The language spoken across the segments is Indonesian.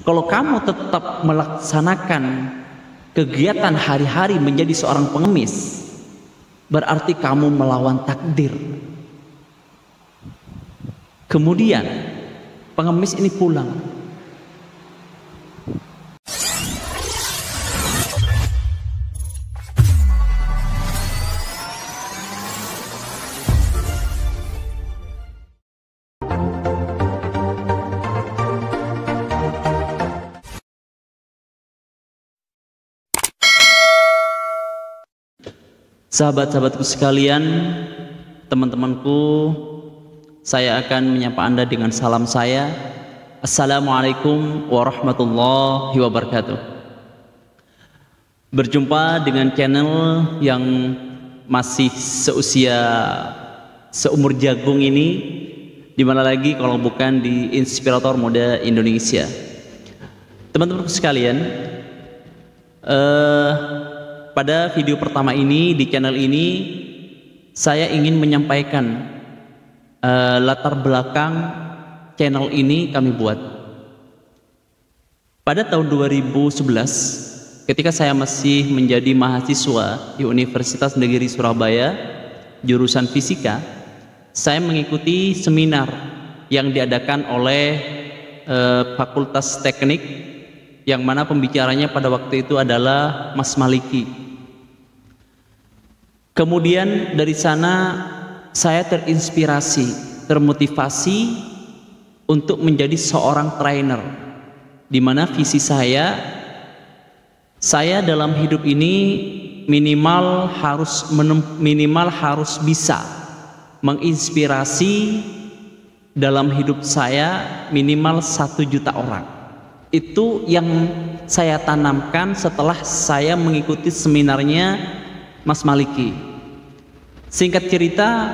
Kalau kamu tetap melaksanakan kegiatan hari-hari menjadi seorang pengemis, berarti kamu melawan takdir. Kemudian pengemis ini pulang. Sahabat-sahabatku sekalian, teman-temanku, saya akan menyapa Anda dengan salam saya. Assalamualaikum warahmatullahi wabarakatuh. Berjumpa dengan channel yang masih seumur jagung ini, dimana lagi kalau bukan di Inspirator Muda Indonesia. Teman-teman sekalian, pada video pertama ini di channel ini saya ingin menyampaikan latar belakang channel ini kami buat. Pada tahun 2011 ketika saya masih menjadi mahasiswa di Universitas Negeri Surabaya jurusan fisika, saya mengikuti seminar yang diadakan oleh Fakultas Teknik, yang mana pembicaranya pada waktu itu adalah Mas Maliki. Kemudian dari sana saya terinspirasi, termotivasi untuk menjadi seorang trainer, di mana visi saya dalam hidup ini minimal harus bisa menginspirasi dalam hidup saya minimal 1 juta orang. Itu yang saya tanamkan setelah saya mengikuti seminarnya Mas Maliki. Singkat cerita,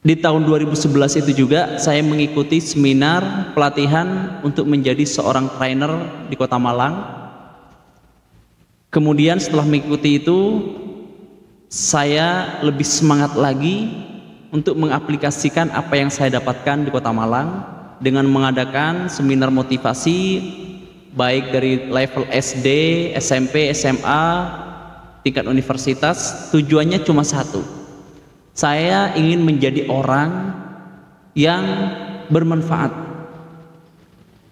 di tahun 2011 itu juga saya mengikuti seminar pelatihan untuk menjadi seorang trainer di Kota Malang. Kemudian setelah mengikuti itu, saya lebih semangat lagi untuk mengaplikasikan apa yang saya dapatkan di Kota Malang dengan mengadakan seminar motivasi baik dari level SD, SMP, SMA, tingkat universitas. Tujuannya cuma satu, saya ingin menjadi orang yang bermanfaat.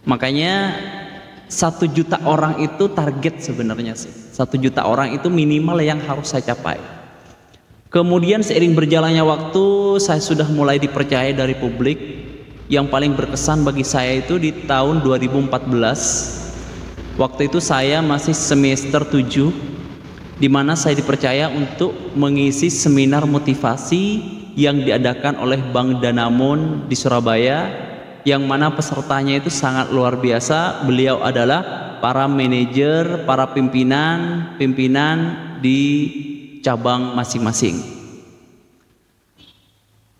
Makanya 1 juta orang itu target sebenarnya sih. 1 juta orang itu minimal yang harus saya capai. Kemudian seiring berjalannya waktu, saya sudah mulai dipercaya dari publik. Yang paling berkesan bagi saya itu di tahun 2014. Waktu itu saya masih semester 7, di mana saya dipercaya untuk mengisi seminar motivasi yang diadakan oleh Bank Danamon di Surabaya, yang mana pesertanya itu sangat luar biasa. Beliau adalah para manajer, para pimpinan di cabang masing-masing.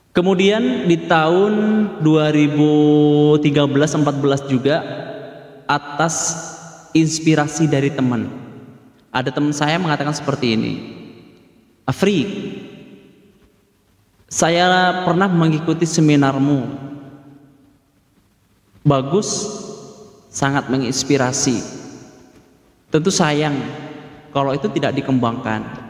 Kemudian di tahun 2013-14 juga, atas inspirasi dari teman, ada teman saya mengatakan seperti ini, "Afri, saya pernah mengikuti seminarmu, bagus, sangat menginspirasi. Tentu sayang kalau itu tidak dikembangkan.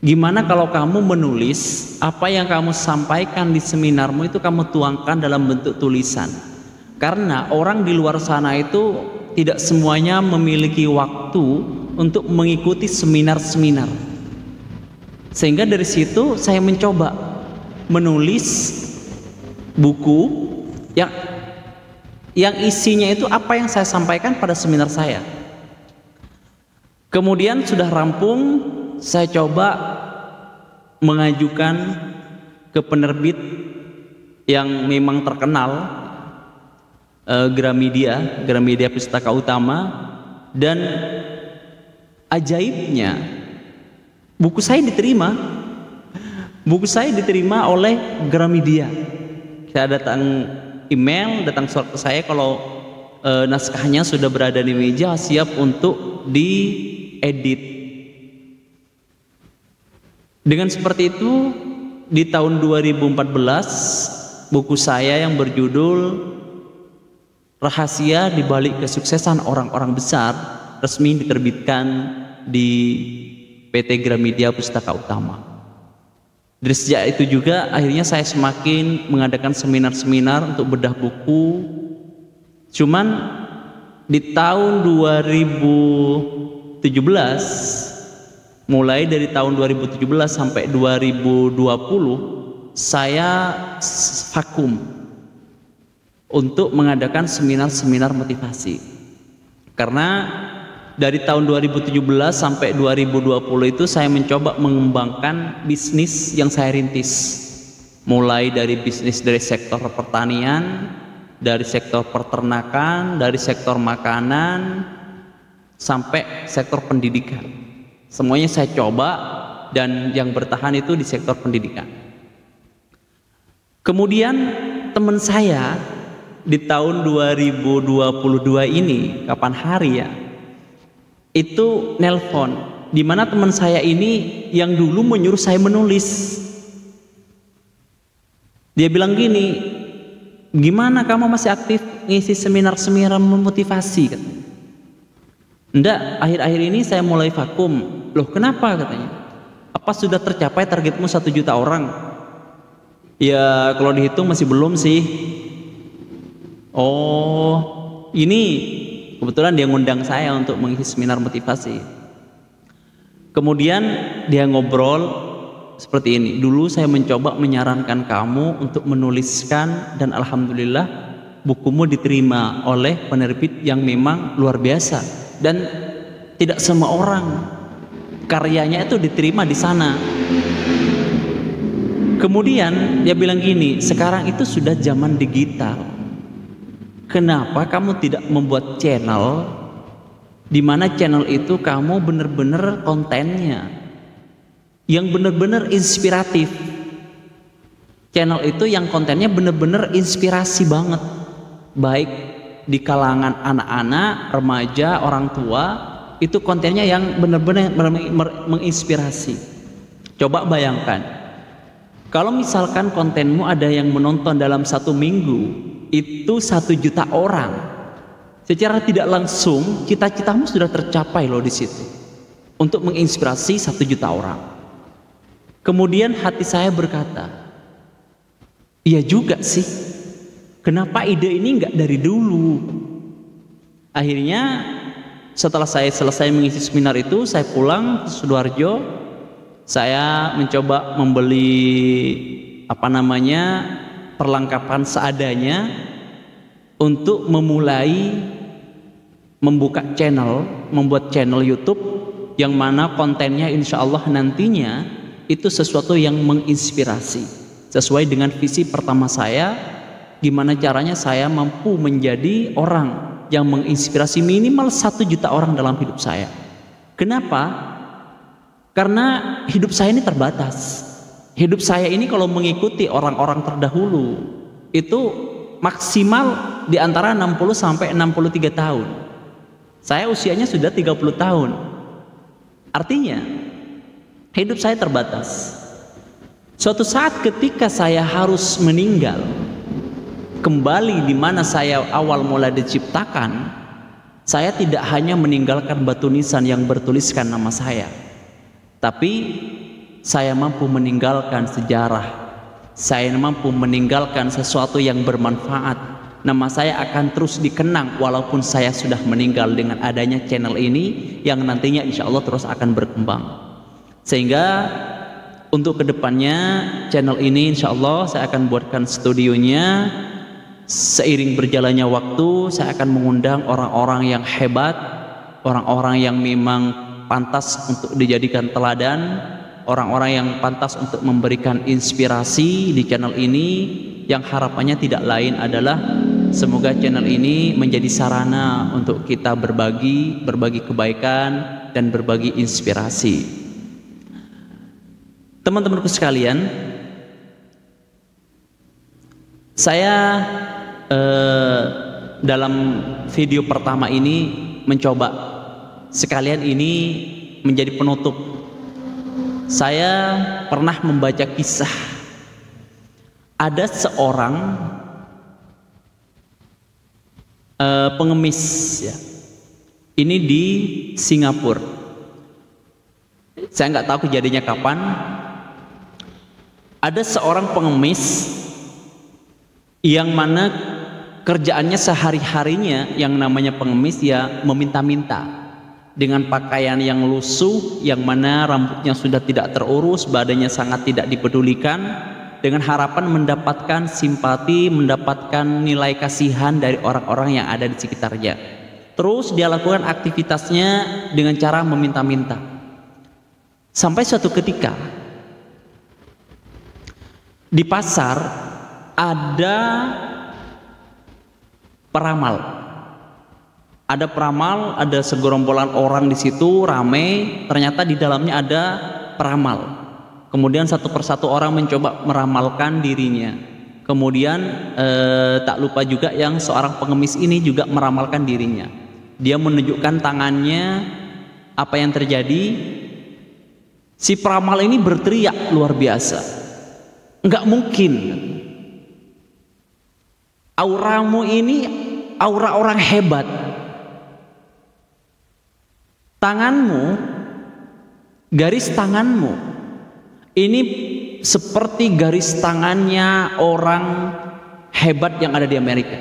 Gimana kalau kamu menulis apa yang kamu sampaikan di seminarmu itu kamu tuangkan dalam bentuk tulisan? Karena orang di luar sana itu tidak semuanya memiliki waktu untuk mengikuti seminar-seminar. Sehingga dari situ saya mencoba menulis buku yang isinya itu apa yang saya sampaikan pada seminar saya. Kemudian sudah rampung, saya coba mengajukan ke penerbit yang memang terkenal, Gramedia Pustaka Utama, dan ajaibnya buku saya diterima oleh Gramedia. Saya datang surat ke saya kalau naskahnya sudah berada di meja siap untuk diedit. Dengan seperti itu, di tahun 2014 buku saya yang berjudul rahasia di balik kesuksesan orang-orang besar resmi diterbitkan di PT Gramedia Pustaka Utama. Dari sejak itu juga akhirnya saya semakin mengadakan seminar-seminar untuk bedah buku. Cuman di tahun 2017, mulai dari tahun 2017 sampai 2020, saya vakum untuk mengadakan seminar-seminar motivasi. Karena dari tahun 2017 sampai 2020 itu saya mencoba mengembangkan bisnis yang saya rintis. Mulai dari bisnis dari sektor pertanian, dari sektor peternakan, dari sektor makanan, sampai sektor pendidikan. Semuanya saya coba dan yang bertahan itu di sektor pendidikan. Kemudian teman saya di tahun 2022 ini, kapan hari ya, itu nelpon, di mana teman saya ini yang dulu menyuruh saya menulis. Dia bilang gini, gimana kamu masih aktif ngisi seminar-seminar memotivasi? Enggak, akhir-akhir ini saya mulai vakum. Loh kenapa katanya? Apa sudah tercapai targetmu 1 juta orang? Ya kalau dihitung masih belum sih. Oh ini kebetulan dia ngundang saya untuk mengisi seminar motivasi. Kemudian dia ngobrol seperti ini. Dulu saya mencoba menyarankan kamu untuk menuliskan dan alhamdulillah bukumu diterima oleh penerbit yang memang luar biasa dan tidak semua orang karyanya itu diterima di sana. Kemudian dia bilang gini, sekarang itu sudah zaman digital. Kenapa kamu tidak membuat channel di mana channel itu kamu benar-benar kontennya yang benar-benar inspiratif. Channel itu yang kontennya benar-benar inspirasi banget. Baik di kalangan anak-anak, remaja, orang tua, itu kontennya yang benar-benar menginspirasi. Coba bayangkan, kalau misalkan kontenmu ada yang menonton dalam 1 minggu, itu 1 juta orang. Secara tidak langsung cita-citamu sudah tercapai loh di situ untuk menginspirasi 1 juta orang. Kemudian hati saya berkata, iya juga sih, kenapa ide ini nggak dari dulu? Akhirnya setelah saya selesai mengisi seminar itu, saya pulang ke Sidoarjo. Saya mencoba membeli perlengkapan seadanya untuk memulai membuka channel, membuat channel YouTube yang mana kontennya insya Allah nantinya itu sesuatu yang menginspirasi sesuai dengan visi pertama saya, gimana caranya saya mampu menjadi orang yang menginspirasi minimal 1 juta orang dalam hidup saya. Kenapa? Karena hidup saya ini terbatas. Hidup saya ini kalau mengikuti orang-orang terdahulu itu maksimal di antara 60 sampai 63 tahun. Saya usianya sudah 30 tahun. Artinya hidup saya terbatas. Suatu saat ketika saya harus meninggal, kembali di mana saya awal mula diciptakan, saya tidak hanya meninggalkan batu nisan yang bertuliskan nama saya, tapi saya mampu meninggalkan sejarah. Saya mampu meninggalkan sesuatu yang bermanfaat. Nama saya akan terus dikenang walaupun saya sudah meninggal dengan adanya channel ini yang nantinya insya Allah terus akan berkembang. Sehingga untuk kedepannya channel ini insya Allah saya akan buatkan studionya. Seiring berjalannya waktu saya akan mengundang orang-orang yang hebat, orang-orang yang memang pantas untuk dijadikan teladan, orang-orang yang pantas untuk memberikan inspirasi di channel ini, yang harapannya tidak lain adalah semoga channel ini menjadi sarana untuk kita berbagi kebaikan dan berbagi inspirasi. Teman-temanku sekalian, saya dalam video pertama ini mencoba sekalian ini menjadi penutup. Saya pernah membaca kisah ada seorang pengemis ya. Ini di Singapura. Saya nggak tahu kejadiannya kapan. Ada seorang pengemis yang mana kerjaannya sehari-harinya yang namanya pengemis ya meminta-minta dengan pakaian yang lusuh, yang mana rambutnya sudah tidak terurus, badannya sangat tidak dipedulikan, dengan harapan mendapatkan simpati, mendapatkan nilai kasihan dari orang-orang yang ada di sekitarnya. Terus dia lakukan aktivitasnya dengan cara meminta-minta. Sampai suatu ketika di pasar ada peramal. Ada peramal, ada segerombolan orang di situ ramai, ternyata di dalamnya ada peramal. Kemudian satu persatu orang mencoba meramalkan dirinya. Kemudian tak lupa juga yang seorang pengemis ini juga meramalkan dirinya. Dia menunjukkan tangannya, apa yang terjadi? Si peramal ini berteriak luar biasa. Enggak mungkin. Auramu ini aura orang hebat. Tanganmu, garis tanganmu ini seperti garis tangannya orang hebat yang ada di Amerika.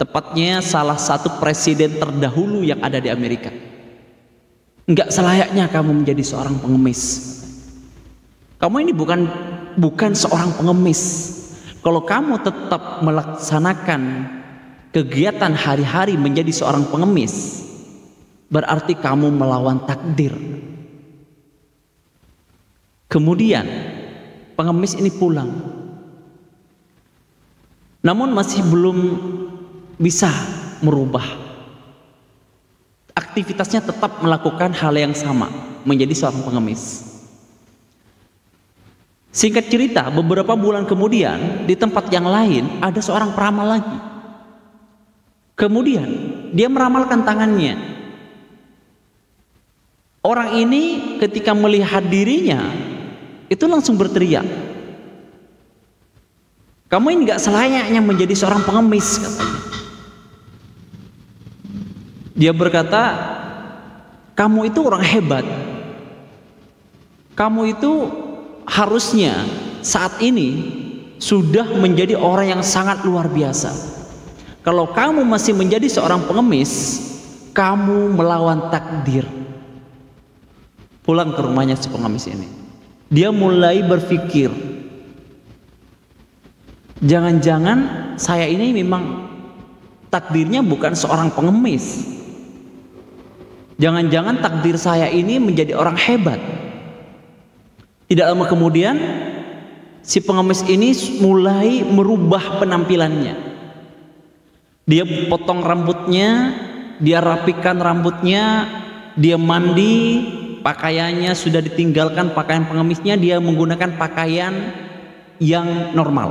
Tepatnya salah satu presiden terdahulu yang ada di Amerika. Enggak selayaknya kamu menjadi seorang pengemis. Kamu ini bukan seorang pengemis. Kalau kamu tetap melaksanakan kegiatan hari-hari menjadi seorang pengemis, berarti kamu melawan takdir. Kemudian pengemis ini pulang, namun masih belum bisa merubah aktivitasnya, tetap melakukan hal yang sama, menjadi seorang pengemis. Singkat cerita, beberapa bulan kemudian di tempat yang lain ada seorang peramal lagi. Kemudian dia meramalkan tangannya. Orang ini ketika melihat dirinya itu langsung berteriak, "Kamu ini gak selayaknya menjadi seorang pengemis," katanya. Dia berkata, "Kamu itu orang hebat. Kamu itu harusnya saat ini sudah menjadi orang yang sangat luar biasa. Kalau kamu masih menjadi seorang pengemis, kamu melawan takdir." Pulang ke rumahnya si pengemis ini, dia mulai berpikir, jangan-jangan saya ini memang takdirnya bukan seorang pengemis. Jangan-jangan takdir saya ini menjadi orang hebat. Tidak lama kemudian si pengemis ini mulai merubah penampilannya. Dia potong rambutnya, dia rapikan rambutnya, dia mandi, pakaiannya sudah ditinggalkan pakaian pengemisnya, dia menggunakan pakaian yang normal.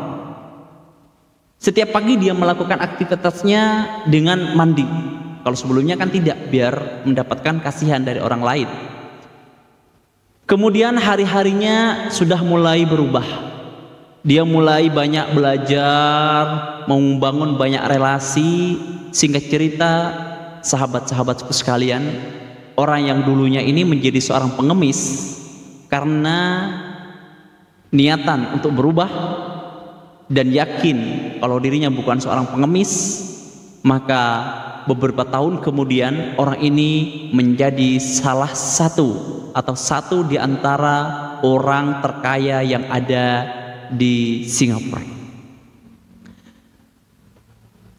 Setiap pagi dia melakukan aktivitasnya dengan mandi. Kalau sebelumnya kan tidak, biar mendapatkan kasihan dari orang lain. Kemudian hari-harinya sudah mulai berubah. Dia mulai banyak belajar, membangun banyak relasi. Singkat cerita, sahabat-sahabatku sekalian, orang yang dulunya ini menjadi seorang pengemis karena niatan untuk berubah dan yakin kalau dirinya bukan seorang pengemis, maka beberapa tahun kemudian orang ini menjadi salah satu atau satu di antara orang terkaya yang ada di Singapura.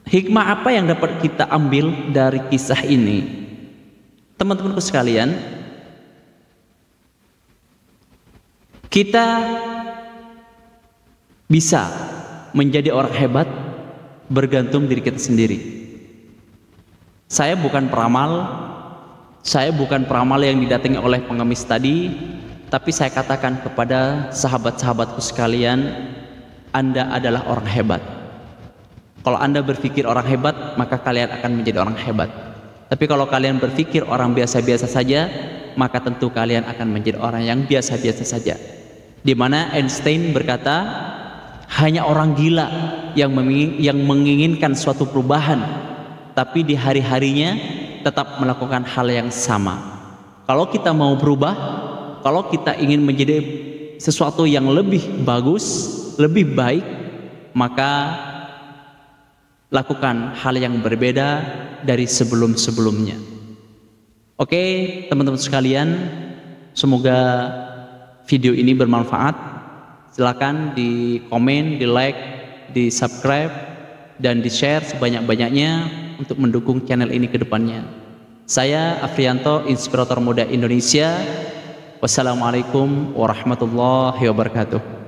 Hikmah apa yang dapat kita ambil dari kisah ini? Teman-temanku sekalian, kita bisa menjadi orang hebat bergantung diri kita sendiri. Saya bukan peramal yang didatangi oleh pengemis tadi, tapi saya katakan kepada sahabat-sahabatku sekalian, Anda adalah orang hebat. Kalau Anda berpikir orang hebat, maka kalian akan menjadi orang hebat. Tapi kalau kalian berpikir orang biasa-biasa saja, maka tentu kalian akan menjadi orang yang biasa-biasa saja. Di mana Einstein berkata, hanya orang gila yang menginginkan suatu perubahan, tapi di hari-harinya tetap melakukan hal yang sama. Kalau kita mau berubah, kalau kita ingin menjadi sesuatu yang lebih bagus, lebih baik, maka lakukan hal yang berbeda dari sebelum-sebelumnya. Oke, teman-teman sekalian, semoga video ini bermanfaat. Silakan di komen, di like, di subscribe, dan di share sebanyak-banyaknya untuk mendukung channel ini ke depannya. Saya Afrianto, Inspirator Muda Indonesia. Wassalamualaikum warahmatullahi wabarakatuh.